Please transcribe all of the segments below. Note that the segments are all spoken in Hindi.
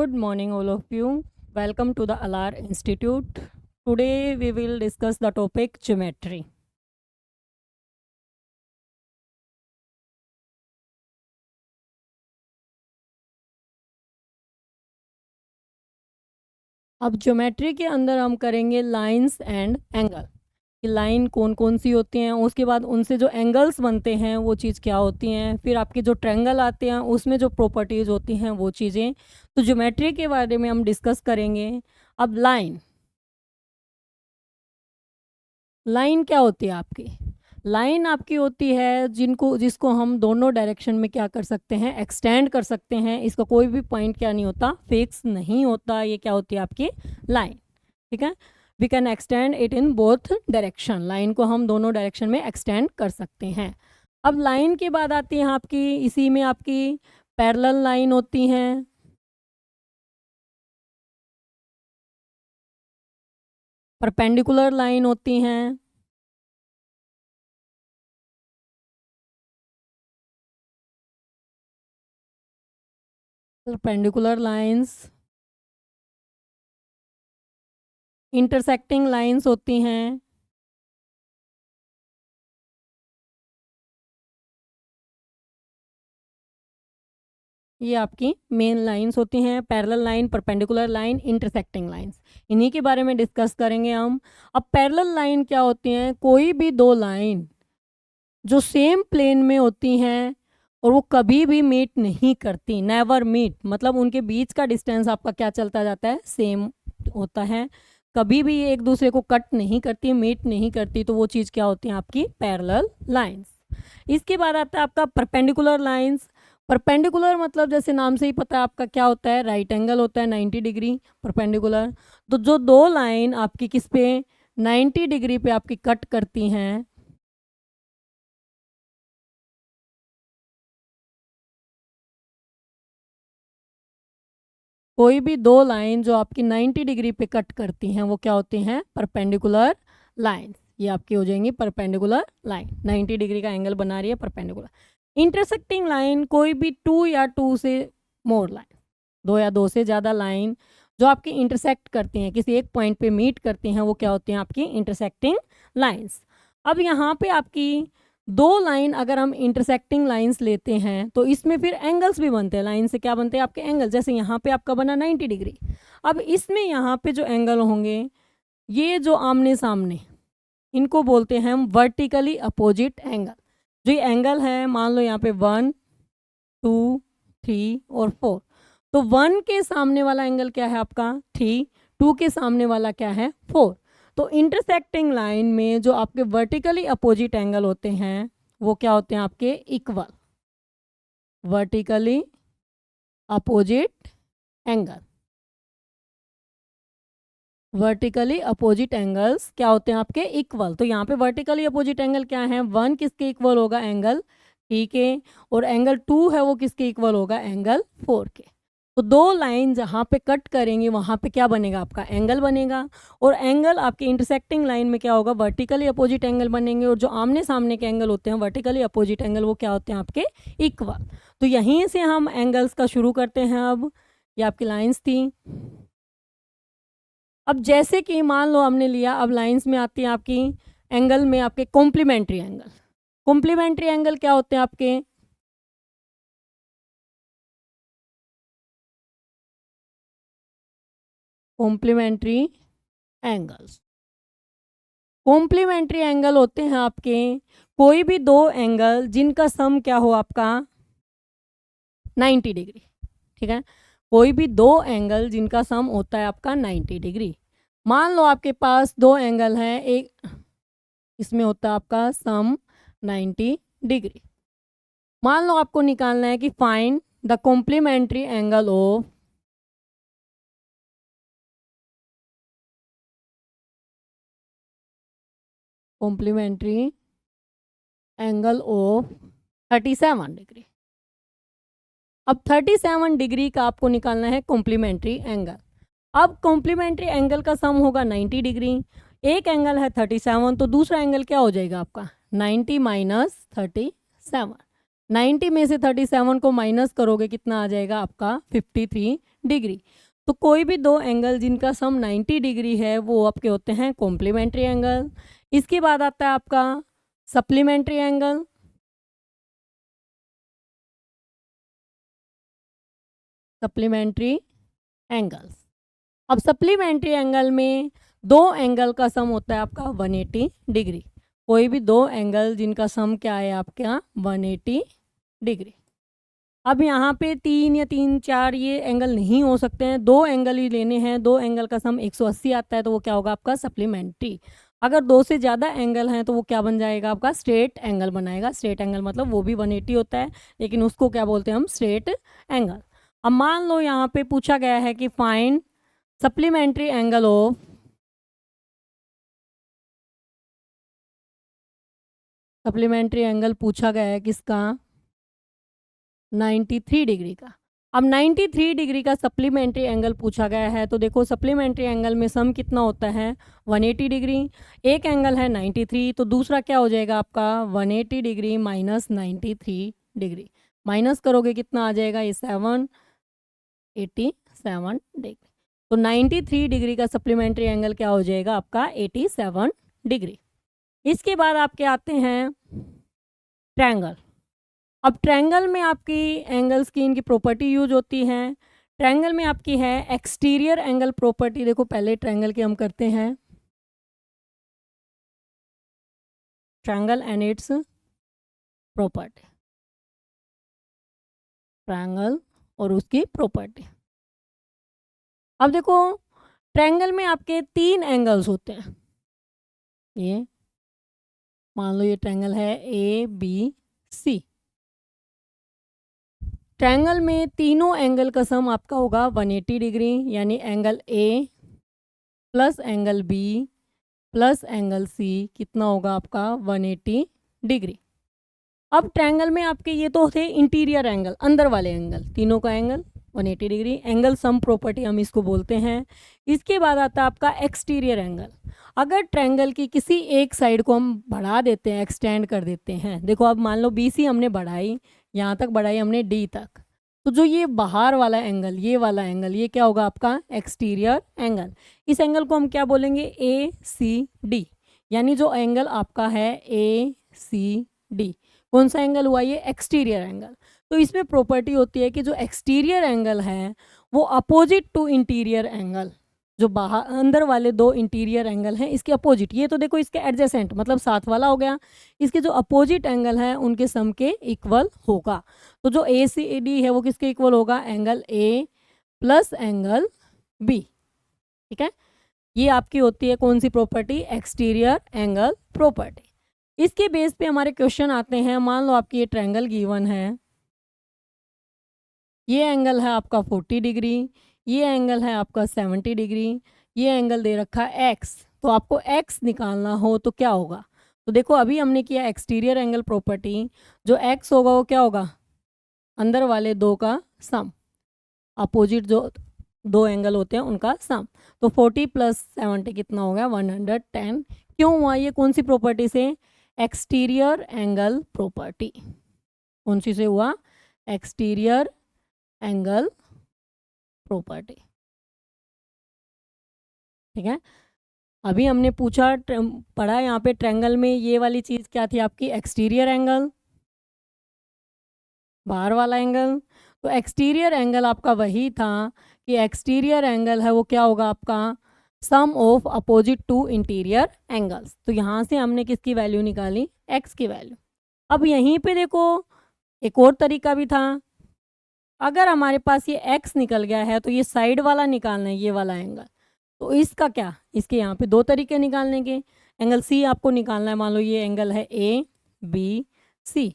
Good morning, all of you. Welcome to the Alar Institute. Today we will discuss the topic geometry. अब ज्योमेट्री के अंदर हम करेंगे लाइंस एंड एंगल कि लाइन कौन कौन सी होती हैं, उसके बाद उनसे जो एंगल्स बनते हैं वो चीज़ क्या होती हैं, फिर आपके जो ट्रायंगल आते हैं उसमें जो प्रॉपर्टीज़ होती हैं वो चीज़ें। तो ज्योमेट्री के बारे में हम डिस्कस करेंगे। अब लाइन क्या होती है आपकी? लाइन आपकी होती है जिसको हम दोनों डायरेक्शन में क्या कर सकते हैं, एक्सटेंड कर सकते हैं। इसका कोई भी पॉइंट क्या नहीं होता, फिक्स नहीं होता। ये क्या होती है आपकी लाइन, ठीक है। We can extend it in both direction. Line को हम दोनों डायरेक्शन में एक्सटेंड कर सकते हैं। अब लाइन के बाद आती है आपकी, इसी में आपकी पैरेलल लाइन होती हैं, परपेंडिकुलर लाइन होती हैं, परपेंडिकुलर लाइंस, इंटरसेक्टिंग लाइंस होती हैं, ये आपकी मेन लाइंस होती हैं। Parallel line, perpendicular line, intersecting lines, इन्हीं के बारे में डिस्कस करेंगे हम। अब पैरेलल लाइन क्या होती हैं? कोई भी दो लाइन जो सेम प्लेन में होती हैं और वो कभी भी मीट नहीं करती, नेवर मीट, मतलब उनके बीच का डिस्टेंस आपका क्या चलता जाता है, सेम होता है। कभी भी ये एक दूसरे को कट नहीं करती, मीट नहीं करती, तो वो चीज़ क्या होती है आपकी पैरेलल लाइंस। इसके बाद आता है आपका परपेंडिकुलर लाइंस। परपेंडिकुलर मतलब जैसे नाम से ही पता है आपका क्या होता है, राइट एंगल होता है 90 डिग्री परपेंडिकुलर। तो जो दो लाइन आपकी किस पे 90 डिग्री पे आपकी कट करती हैं, कोई भी दो लाइन जो आपकी 90 डिग्री पे कट करती हैं वो क्या होती हैं, परपेंडिकुलर लाइन। ये आपकी हो जाएंगी परपेंडिकुलर लाइन, 90 डिग्री का एंगल बना रही है परपेंडिकुलर। इंटरसेक्टिंग लाइन कोई भी टू या टू से मोर लाइन, दो या दो से ज़्यादा लाइन जो आपकी इंटरसेक्ट करती हैं, किसी एक पॉइंट पे मीट करती हैं, वो क्या होती हैं आपकी इंटरसेक्टिंग लाइंस। अब यहाँ पे आपकी दो लाइन अगर हम इंटरसेक्टिंग लाइंस लेते हैं तो इसमें फिर एंगल्स भी बनते हैं। लाइन से क्या बनते हैं आपके एंगल, जैसे यहाँ पे आपका बना 90 डिग्री। अब इसमें यहाँ पे जो एंगल होंगे, ये जो आमने सामने, इनको बोलते हैं हम वर्टिकली अपोजिट एंगल। जो ये एंगल है, मान लो यहाँ पे 1 2 3 और 4, तो 1 के सामने वाला एंगल क्या है आपका 3, 2 के सामने वाला क्या है 4। तो इंटरसेक्टिंग लाइन में जो आपके वर्टिकली अपोजिट एंगल होते हैं वो क्या होते हैं आपके equal, vertically opposite angle. Vertically opposite angles क्या होते हैं आपके इक्वल। तो यहाँ पे वर्टिकली अपोजिट एंगल क्या है, 1 किसके इक्वल होगा, एंगल टी के, और एंगल 2 है वो किसके इक्वल होगा, एंगल 4 के। तो दो लाइन जहाँ पे कट करेंगे वहाँ पे क्या बनेगा आपका एंगल बनेगा, और एंगल आपके इंटरसेक्टिंग लाइन में क्या होगा, वर्टिकली अपोजिट एंगल बनेंगे, और जो आमने सामने के एंगल होते हैं वर्टिकली अपोजिट एंगल वो क्या होते हैं आपके इक्वल। तो यहीं से हम एंगल्स का शुरू करते हैं। अब ये आपकी लाइन्स थी। अब जैसे कि मान लो हमने लिया, अब लाइंस में आती है आपकी एंगल में आपके कॉम्प्लीमेंट्री एंगल। कॉम्प्लीमेंट्री एंगल क्या होते हैं आपके, कॉम्प्लीमेंट्री एंगल्स। कॉम्प्लीमेंट्री एंगल होते हैं आपके कोई भी दो एंगल जिनका सम क्या हो आपका 90 डिग्री, ठीक है। कोई भी दो एंगल जिनका सम होता है आपका 90 डिग्री। मान लो आपके पास दो एंगल हैं, एक इसमें होता है आपका सम 90 डिग्री। मान लो आपको निकालना है कि find the complementary angle of complementary angle of 37 degree. अब 37 डिग्री का आपको निकालना है कॉम्प्लीमेंट्री एंगल। अब कॉम्प्लीमेंट्री एंगल का सम होगा 90 डिग्री। एक एंगल है 37, तो दूसरा एंगल क्या हो जाएगा आपका 90 माइनस 37। 90 में से 37 को माइनस करोगे कितना आ जाएगा आपका 53 डिग्री। तो कोई भी दो एंगल जिनका सम 90 डिग्री है वो आपके होते हैं कॉम्प्लीमेंट्री एंगल। इसके बाद आता है आपका सप्लीमेंट्री एंगल। Supplementary angles. अब सप्लीमेंट्री एंगल में दो एंगल का सम होता है आपका 180 डिग्री। कोई भी दो एंगल जिनका सम क्या है आपका 180 डिग्री। अब यहाँ पे 3 या 3 4 ये एंगल नहीं हो सकते हैं, दो एंगल ही लेने हैं। दो एंगल का सम 180 आता है तो वो क्या होगा आपका सप्लीमेंट्री। अगर दो से ज़्यादा एंगल हैं तो वो क्या बन जाएगा आपका स्ट्रेट एंगल बनाएगा। स्ट्रेट एंगल मतलब वो भी 180 होता है, लेकिन उसको क्या बोलते हैं हम स्ट्रेट एंगल। अब मान लो यहाँ पे पूछा गया है कि find supplementary angle of supplementary angle पूछा गया है किसका 93 डिग्री का। अब 93 डिग्री का सप्लीमेंट्री एंगल पूछा गया है तो देखो सप्लीमेंट्री एंगल में सम कितना होता है 180 डिग्री। एक एंगल है 93 तो दूसरा क्या हो जाएगा आपका 180 डिग्री माइनस 93 डिग्री। माइनस करोगे कितना आ जाएगा ये 87 डिग्री। तो 93 डिग्री का सप्लीमेंट्री एंगल क्या हो जाएगा आपका 87 डिग्री। इसके बाद आपके आते हैं ट्रायंगल। अब ट्रायंगल में आपकी एंगल्स की इनकी प्रॉपर्टी यूज होती है। ट्रायंगल में आपकी है एक्सटीरियर एंगल प्रॉपर्टी। देखो पहले ट्रायंगल की हम करते हैं, triangle and it's property. Triangle और उसकी प्रॉपर्टी। अब देखो ट्रायंगल में आपके 3 एंगल्स होते हैं। ये मान लो ये ट्रायंगल है ABC। ट्रायंगल में तीनों एंगल का सम आपका होगा 180 डिग्री, यानी angle A plus angle B plus angle C कितना होगा आपका 180 डिग्री। अब ट्रायंगल में आपके ये तो थे इंटीरियर एंगल, अंदर वाले एंगल, तीनों का angle 180 degree. Angle sum property हम इसको बोलते हैं। इसके बाद आता है आपका एक्सटीरियर एंगल। अगर ट्रायंगल की किसी एक साइड को हम बढ़ा देते हैं, एक्सटेंड कर देते हैं, देखो अब मान लो BC हमने बढ़ाई, यहाँ तक बढ़ाई हमने D तक, तो जो ये बाहर वाला एंगल, ये वाला एंगल, ये क्या होगा आपका एक्सटीरियर एंगल। इस एंगल को हम क्या बोलेंगे ACD, यानी जो एंगल आपका है ACD कौन सा एंगल हुआ ये एक्सटीरियर एंगल। तो इसमें प्रॉपर्टी होती है कि जो एक्सटीरियर एंगल है वो अपोजिट टू इंटीरियर एंगल, जो बाहर अंदर वाले दो इंटीरियर एंगल हैं इसके अपोजिट, ये तो देखो इसके एडजेसेंट मतलब साथ वाला हो गया, इसके जो अपोजिट एंगल है उनके सम के इक्वल होगा। तो जो ACD है वो किसके इक्वल होगा angle A plus angle B। ठीक है, ये आपकी होती है कौन सी प्रॉपर्टी एक्सटीरियर एंगल प्रॉपर्टी। इसके बेस पे हमारे क्वेश्चन आते हैं। मान लो आपकी ये ट्रायंगल गिवन है, ये एंगल है आपका 40 डिग्री, ये एंगल है आपका 70 डिग्री, ये एंगल दे रखा है x। तो आपको x निकालना हो तो क्या होगा, तो देखो अभी हमने किया एक्सटीरियर एंगल प्रॉपर्टी, जो x होगा वो क्या होगा अंदर वाले दो का सम, अपोजिट जो दो एंगल होते हैं उनका सम। तो 40 प्लस 70 कितना हो गया 110। क्यों हुआ ये, कौन सी प्रॉपर्टी से, एक्सटीरियर एंगल प्रॉपर्टी। कौन सी से हुआ एक्सटीरियर एंगल प्रॉपर्टी। ठीक है, अभी हमने पूछा पढ़ा यहाँ पे ट्रायंगल में ये वाली चीज़ क्या थी आपकी एक्सटीरियर एंगल, बाहर वाला एंगल। तो एक्सटीरियर एंगल आपका वही था कि एक्सटीरियर एंगल है वो क्या होगा आपका sum of opposite two interior angles. तो यहाँ से हमने किसकी वैल्यू निकाली x की वैल्यू। अब यहीं पे देखो एक और तरीका भी था, अगर हमारे पास ये x निकल गया है तो ये साइड वाला निकालना है, ये वाला एंगल। तो इसका क्या, इसके यहाँ पे दो तरीके निकालने के, एंगल C आपको निकालना है। मान लो ये एंगल है ABC,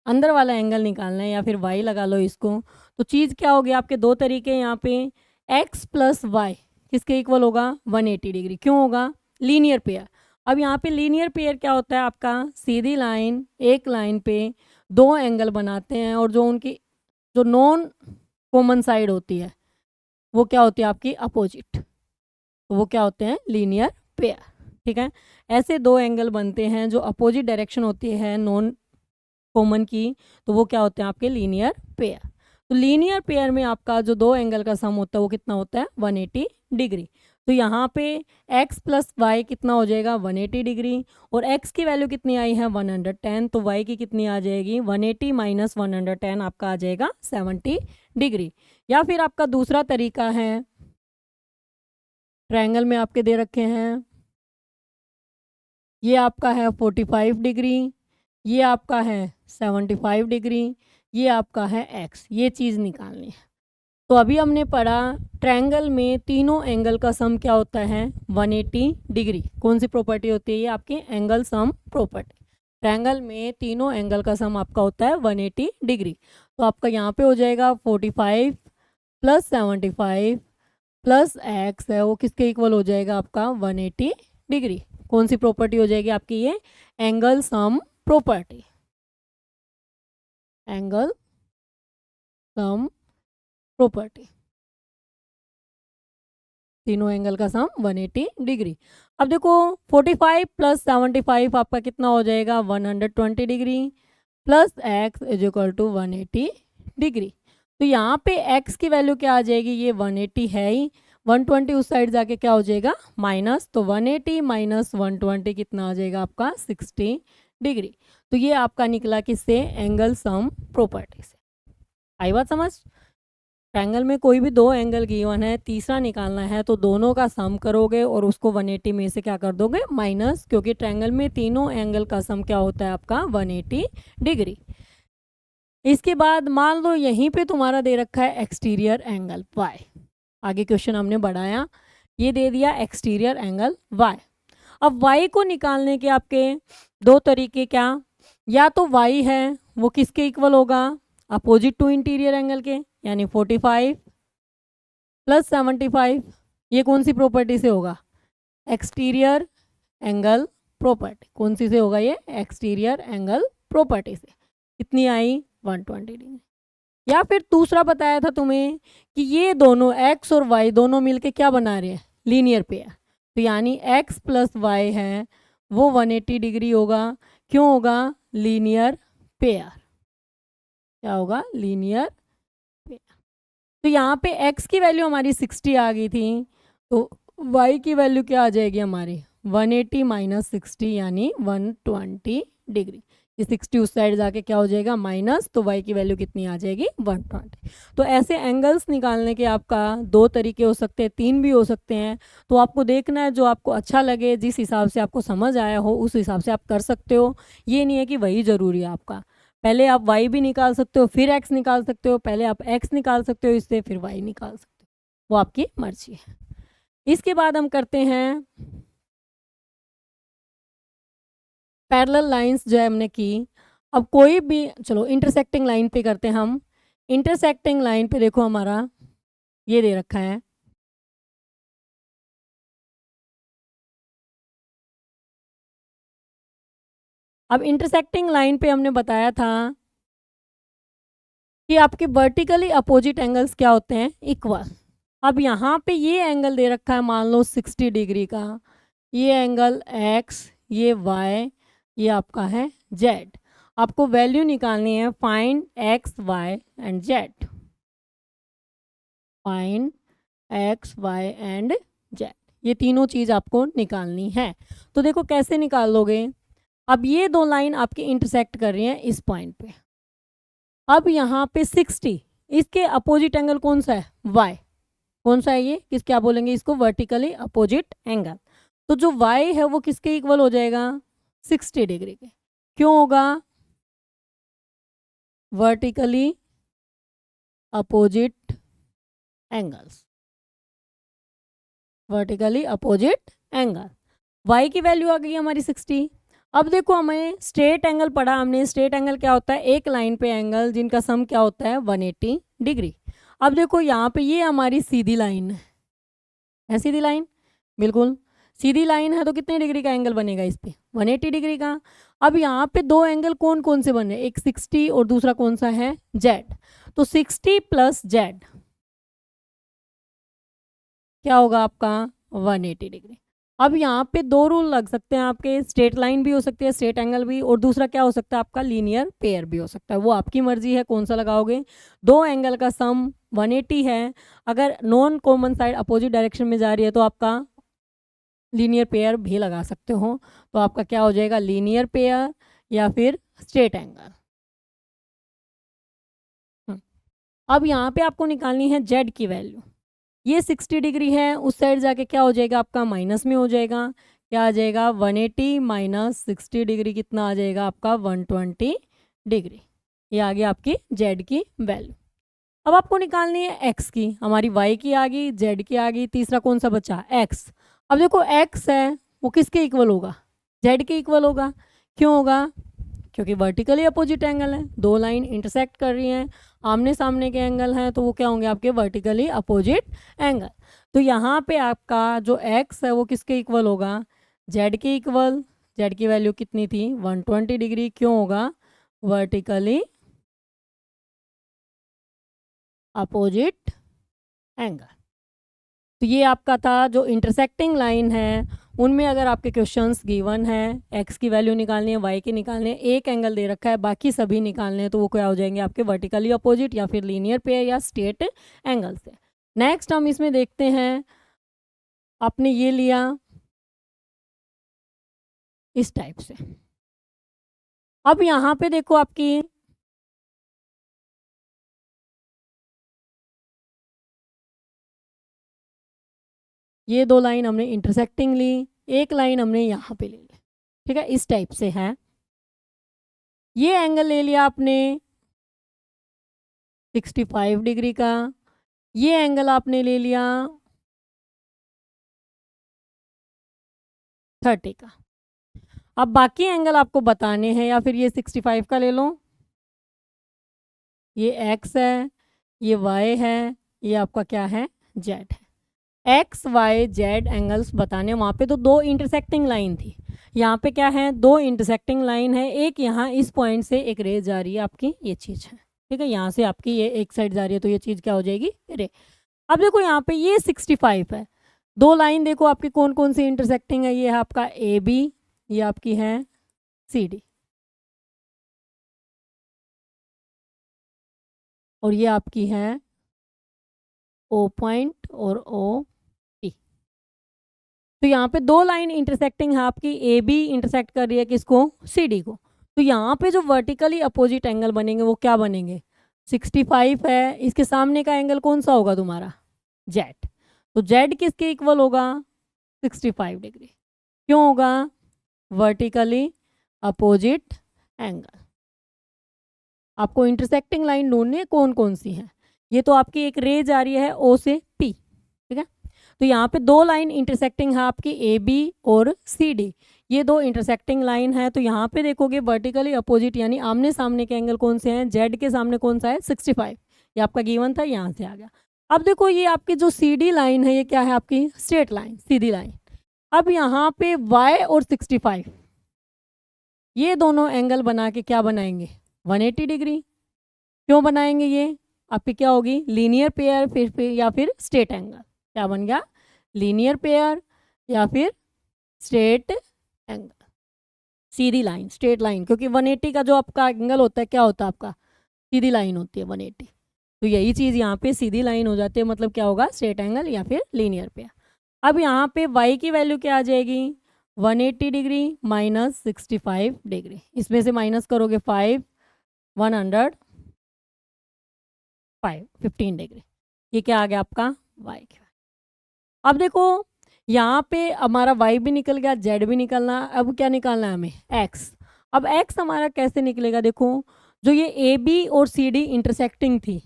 अंदर वाला एंगल निकालना है या फिर y लगा लो इसको। तो चीज़ क्या होगी आपके दो तरीके यहाँ पे, x प्लस वाई किसके इक्वल होगा 180 डिग्री। क्यों होगा लीनियर पेयर। अब यहाँ पे लीनियर पेयर क्या होता है आपका, सीधी लाइन एक लाइन पे दो एंगल बनाते हैं और जो उनकी जो नॉन कॉमन साइड होती है वो क्या होती है आपकी अपोजिट, तो वो क्या होते हैं लीनियर पेयर। ठीक है, ऐसे दो एंगल बनते हैं जो अपोजिट डायरेक्शन होती है नॉन कॉमन की, तो वो क्या होते हैं आपके लीनियर पेयर। तो लीनियर पेयर में आपका जो दो एंगल का सम होता है वो कितना होता है 180 डिग्री। तो यहाँ पे x प्लस वाई कितना हो जाएगा 180 डिग्री, और x की वैल्यू कितनी आई है 110, तो y की कितनी आ जाएगी 180 माइनस 110 आपका आ जाएगा 70 डिग्री। या फिर आपका दूसरा तरीका है, ट्रायंगल में आपके दे रखे हैं, ये आपका है 45 डिग्री, ये आपका है 75 डिग्री, ये आपका है x, ये चीज़ निकालनी है। तो अभी हमने पढ़ा ट्रायंगल में तीनों एंगल का सम क्या होता है 180 डिग्री। कौन सी प्रॉपर्टी होती है ये आपकी एंगल सम प्रॉपर्टी। ट्रायंगल में तीनों एंगल का सम आपका होता है 180 डिग्री। तो आपका यहाँ पे हो जाएगा 45 प्लस 75 प्लस एक्स है वो किसके इक्वल हो जाएगा आपका 180 डिग्री। कौन सी प्रॉपर्टी हो जाएगी आपकी ये angle sum property, angle sum property. तीनों एंगल का सम 180 डिग्री। अब देखो 45 प्लस 75 आपका कितना हो जाएगा 120 degree, plus x is equal to 180 degree. तो यहाँ पे x की वैल्यू क्या आ जाएगी, ये 180 है ही, 120 उस साइड जाके क्या हो जाएगा माइनस, तो 180 माइनस 120 कितना आ जाएगा आपका 60 डिग्री। तो ये आपका निकला किससे एंगल सम प्रॉपर्टी से। आई बात समझ। ट्रायंगल में कोई भी दो एंगल गिवन है, तीसरा निकालना है तो दोनों का सम करोगे और उसको 180 में से क्या कर दोगे माइनस, क्योंकि ट्रायंगल में तीनों एंगल का सम क्या होता है आपका 180 डिग्री। इसके बाद मान लो यहीं पे तुम्हारा दे रखा है एक्सटीरियर एंगल y। आगे क्वेश्चन हमने बढ़ाया, ये दे दिया एक्सटीरियर एंगल y। अब y को निकालने के आपके दो तरीके, क्या, या तो y है वो किसके इक्वल होगा अपोजिट टू इंटीरियर एंगल के, यानी 45 प्लस 75, ये कौन सी प्रॉपर्टी से होगा एक्सटीरियर एंगल प्रॉपर्टी। कौन सी से होगा ये एक्सटीरियर एंगल प्रॉपर्टी से। कितनी आई 120 डिग्री। या फिर दूसरा बताया था तुम्हें कि ये दोनों x और y दोनों मिलके क्या बना रहे हैं लीनियर पेयर, तो यानी x प्लस वाई है वो 180 डिग्री होगा। क्यों होगा लीनियर पेयर, क्या होगा लीनियर पेयर। तो यहाँ पे x की वैल्यू हमारी 60 आ गई थी, तो y की वैल्यू क्या आ जाएगी हमारी 180 माइनस 60 यानी 120 डिग्री। ये 60 उस साइड जाके क्या हो जाएगा माइनस, तो y की वैल्यू कितनी आ जाएगी 120। तो ऐसे एंगल्स निकालने के आपका दो तरीके हो सकते हैं, तीन भी हो सकते हैं। तो आपको देखना है जो आपको अच्छा लगे, जिस हिसाब से आपको समझ आया हो उस हिसाब से आप कर सकते हो। ये नहीं है कि वही ज़रूरी है आपका। पहले आप y भी निकाल सकते हो फिर x निकाल सकते हो, पहले आप x निकाल सकते हो इससे फिर y निकाल सकते हो, वो आपकी मर्जी है। इसके बाद हम करते हैं पैरेलल लाइंस जो है हमने की। अब कोई भी, चलो इंटरसेक्टिंग लाइन पे करते हैं हम। इंटरसेक्टिंग लाइन पे देखो हमारा ये दे रखा है, अब इंटरसेक्टिंग लाइन पे हमने बताया था कि आपके वर्टिकली अपोजिट एंगल्स क्या होते हैं इक्वल। अब यहाँ पे ये एंगल दे रखा है मान लो 60 डिग्री का, ये एंगल x, ये y, ये आपका है z। आपको वैल्यू निकालनी है find x, y and z, find x, y and z। ये तीनों चीज़ आपको निकालनी है। तो देखो कैसे निकाल लोगे। अब ये दो लाइन आपके इंटरसेक्ट कर रही हैं इस पॉइंट पे। अब यहाँ पे 60, इसके अपोजिट एंगल कौन सा है y, कौन सा है ये, किस क्या बोलेंगे इसको वर्टिकली अपोजिट एंगल। तो जो y है वो किसके इक्वल हो जाएगा 60 डिग्री के। क्यों होगा vertically opposite angles, vertically opposite angle. y की वैल्यू आ गई हमारी 60। अब देखो हमें स्ट्रेट एंगल पढ़ा हमने, स्ट्रेट एंगल क्या होता है एक लाइन पे एंगल जिनका सम क्या होता है 180 डिग्री। अब देखो यहाँ पे ये हमारी सीधी लाइन है सीधी लाइन, बिल्कुल सीधी लाइन है, तो कितने डिग्री का एंगल बनेगा इस पे 180 डिग्री का। अब यहाँ पे दो एंगल कौन कौन से बने, एक 60 और दूसरा कौन सा है z। तो 60 प्लस z क्या होगा आपका 180 डिग्री। अब यहाँ पे दो रूल लग सकते हैं आपके, स्ट्रेट लाइन भी हो सकती है, स्ट्रेट एंगल भी, और दूसरा क्या हो सकता है आपका, लीनियर पेयर भी हो सकता है। वो आपकी मर्जी है कौन सा लगाओगे। दो एंगल का सम 180 है, अगर non common side opposite direction में जा रही है तो आपका लीनियर पेयर भी लगा सकते हो। तो आपका क्या हो जाएगा, लीनियर पेयर या फिर स्ट्रेट एंगल। अब यहाँ पे आपको निकालनी है जेड की वैल्यू। ये 60 डिग्री है, उस साइड जाके क्या हो जाएगा आपका, माइनस में हो जाएगा। क्या आ जाएगा, 180 माइनस 60 डिग्री कितना आ जाएगा आपका, 120 डिग्री। ये आ गया आपकी जेड की वैल्यू। अब आपको निकालनी है एक्स की, हमारी वाई की आ गई, जेड की आ गई, तीसरा कौन सा बचा, एक्स। अब देखो एक्स है वो किसके इक्वल होगा, जेड के इक्वल होगा। क्यों होगा, क्योंकि वर्टिकली अपोजिट एंगल है, दो लाइन इंटरसेक्ट कर रही हैं, आमने सामने के एंगल हैं, तो वो क्या होंगे आपके वर्टिकली अपोजिट एंगल। तो यहाँ पे आपका जो एक्स है वो किसके इक्वल होगा, जेड के इक्वल। जेड की वैल्यू कितनी थी, 120 डिग्री। क्यों होगा, वर्टिकली अपोजिट एंगल। तो ये आपका था जो इंटरसेक्टिंग लाइन है, उनमें अगर आपके क्वेश्चंस गिवन है, एक्स की वैल्यू निकालनी है, वाई की निकालनी है, एक एंगल दे रखा है, बाकी सभी निकालने हैं, तो वो क्या हो जाएंगे आपके वर्टिकली अपोजिट या फिर लीनियर पेयर या स्ट्रेट एंगल से। नेक्स्ट हम इसमें देखते हैं, आपने ये लिया इस टाइप से। अब यहाँ पे देखो आपकी ये दो लाइन हमने इंटरसेक्टिंग ली, एक लाइन हमने यहाँ पे ले ली, ठीक है, इस टाइप से है। ये एंगल ले लिया आपने 65 डिग्री का, ये एंगल आपने ले लिया 30 का। अब बाकी एंगल आपको बताने हैं, या फिर ये 65 का ले लो, ये एक्स है, ये वाई है, ये आपका क्या है, जेड है। एक्स वाई जेड एंगल्स बताने, वहाँ पे तो दो इंटरसेक्टिंग लाइन थी, यहाँ पे क्या है, दो इंटरसेक्टिंग लाइन है, एक यहाँ इस पॉइंट से एक रे जा रही है आपकी, ये चीज़ है, ठीक है, यहाँ से आपकी ये एक साइड जा रही है, तो ये चीज़ क्या हो जाएगी, रे। अब देखो यहाँ पे ये 65 है, दो लाइन देखो आपकी कौन कौन सी इंटरसेक्टिंग है, ये है आपका ए बी, ये आपकी है सी डी, और ये आपकी है ओ पॉइंट और ओ पी। तो यहाँ पे दो लाइन इंटरसेक्टिंग है आपकी, ए बी इंटरसेक्ट कर रही है किसको, सी डी को। तो यहाँ पे जो वर्टिकली अपोजिट एंगल बनेंगे वो क्या बनेंगे, 65 है, इसके सामने का एंगल कौन सा होगा तुम्हारा, जेड। तो जेड किसके इक्वल होगा, 65 डिग्री। क्यों होगा, वर्टिकली अपोजिट एंगल। आपको इंटरसेक्टिंग लाइन ढूंढनी है कौन कौन सी है, ये तो आपकी एक रे जा रही है ओ से पी, ठीक है। तो यहाँ पे दो लाइन इंटरसेक्टिंग है आपकी ए बी और सी डी, ये दो इंटरसेक्टिंग लाइन है। तो यहाँ पे देखोगे वर्टिकली अपोजिट यानी आमने सामने के एंगल कौन से हैं, जेड के सामने कौन सा है, 65, ये आपका गिवन था, यहाँ से आ गया। अब देखो ये आपकी जो सी डी लाइन है, ये क्या है आपकी स्ट्रेट लाइन, सीधी लाइन। अब यहाँ पे y और 65 ये दोनों एंगल बना के क्या बनाएंगे, 180 डिग्री। क्यों बनाएंगे, ये आपकी क्या होगी, लीनियर पेयर फिर या फिर स्ट्रेट एंगल। क्या बन गया, लीनियर पेयर या फिर स्ट्रेट एंगल, सीधी लाइन, स्ट्रेट लाइन, क्योंकि 180 का जो आपका एंगल होता है क्या होता है आपका, सीधी लाइन होती है 180। तो यही चीज़ यहाँ पे सीधी लाइन हो जाती है, मतलब क्या होगा, स्ट्रेट एंगल या फिर लीनियर पेयर। अब यहाँ पे y की वैल्यू क्या आ जाएगी, 180 डिग्री माइनस 65 डिग्री, इसमें से माइनस करोगे 5, 15 डिग्री, ये क्या आ गया आपका y की। अब देखो यहाँ पे हमारा y भी निकल गया, z भी निकलना, अब क्या निकालना है हमें, x। अब x हमारा कैसे निकलेगा, देखो जो ये ए बी और सी डी इंटरसेक्टिंग थी,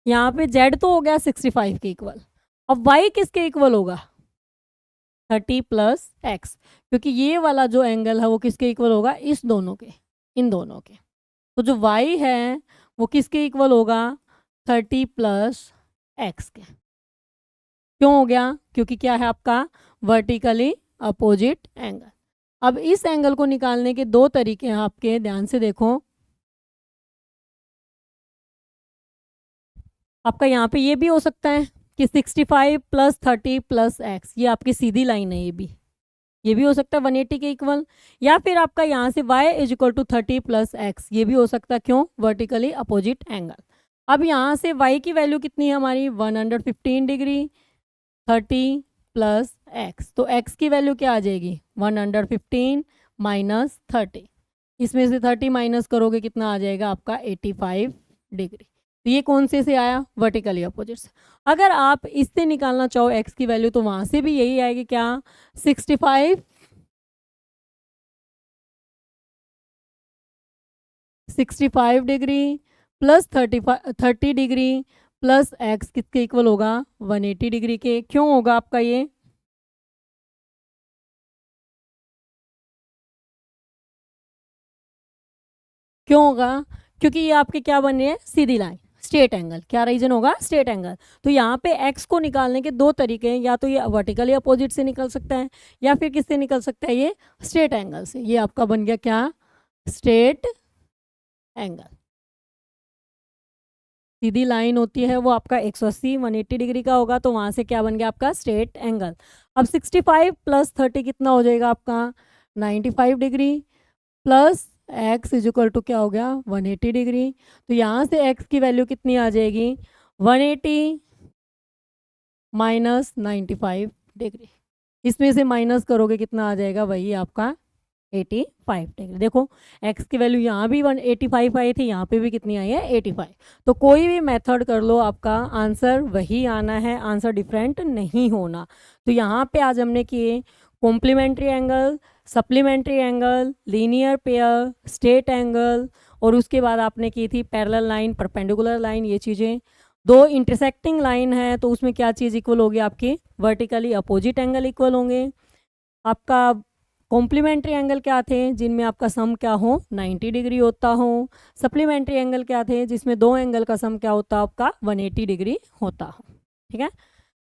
यहाँ पे z तो हो गया 65 के इक्वल, अब y किसके इक्वल होगा, 30 प्लस एक्स, क्योंकि ये वाला जो एंगल है वो किसके इक्वल होगा, इस दोनों के, इन दोनों के। तो जो y है वो किसके इक्वल होगा, 30 प्लस एक्स के। क्यों हो गया, क्योंकि क्या है आपका वर्टिकली अपोजिट एंगल। अब इस एंगल को निकालने के दो तरीके हैं आपके, ध्यान से देखो। आपका यहाँ पे ये भी हो सकता है कि 65 प्लस 30 प्लस एक्स, ये आपकी सीधी लाइन है ये भी, ये भी हो सकता है 180 के इक्वल, या फिर आपका यहाँ से y is equal to 30 plus X, ये भी हो सकता है। क्यों? Vertically opposite angle. अब यहाँ से y की वैल्यू कितनी है हमारी? 115 डिग्री, 30 प्लस एक्स, तो x की वैल्यू क्या आ जाएगी? 115 माइनस 30, इसमें से 30 माइनस करोगे कितना आ जाएगा आपका? 85 डिग्री। तो ये कौन से आया? वर्टिकली अपोजिट से। अगर आप इससे निकालना चाहो x की वैल्यू तो वहां से भी यही आएगी, क्या? 65 degree plus 30 degree plus x किसके इक्वल होगा? 180 डिग्री के। क्यों होगा आपका ये? क्यों होगा? क्योंकि ये आपके क्या बन रहे हैं? सीधी लाइन, स्ट्रेट एंगल। क्या रीजन होगा? Straight angle. तो यहाँ पे x को निकालने के दो तरीके हैं, या तो ये वर्टिकली अपोजिट से निकल सकता है, या फिर किससे निकल सकता है? ये स्ट्रेट एंगल से। ये आपका बन गया क्या? Straight angle. सीधी लाइन होती है वो आपका 180 180 डिग्री का होगा, तो वहाँ से क्या बन गया आपका? Straight angle. अब 65 प्लस 30 कितना हो जाएगा आपका? 95 degree plus x is equal to क्या हो गया? 180 डिग्री। तो यहाँ से x की वैल्यू कितनी आ जाएगी? 180 माइनस 95 डिग्री, इसमें से माइनस करोगे कितना आ जाएगा? वही आपका 85 डिग्री। देखो x की वैल्यू यहाँ भी 185 आई थी, यहाँ पे भी कितनी आई है? 85। तो कोई भी मेथड कर लो, आपका आंसर वही आना है, आंसर डिफरेंट नहीं होना। तो यहाँ पे आज हमने किए complementary angle, supplementary angle, linear pair, straight angle, और उसके बाद आपने की थी पैरेलल लाइन, परपेंडिकुलर लाइन। ये चीज़ें दो इंटरसेक्टिंग लाइन है तो उसमें क्या चीज़ इक्वल होगी आपकी? वर्टिकली अपोजिट एंगल इक्वल होंगे। आपका कॉम्प्लीमेंट्री एंगल क्या थे? जिनमें आपका सम क्या हो? 90 डिग्री होता हो। सप्लीमेंट्री एंगल क्या थे? जिसमें दो एंगल का सम क्या होता? आपका 180 डिग्री होता हो। ठीक है,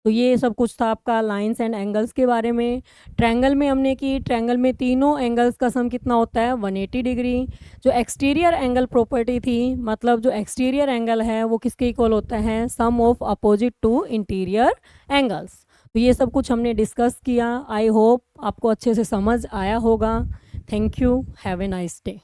तो ये सब कुछ था आपका लाइंस एंड एंगल्स के बारे में। ट्रायंगल में हमने की, ट्रायंगल में तीनों एंगल्स का सम कितना होता है? 180 डिग्री। जो एक्सटीरियर एंगल प्रॉपर्टी थी, मतलब जो एक्सटीरियर एंगल है वो किसके इक्वल होता है? Sum of opposite two interior angles. तो ये सब कुछ हमने डिस्कस किया। आई होप आपको अच्छे से समझ आया होगा। Thank you, have a nice day.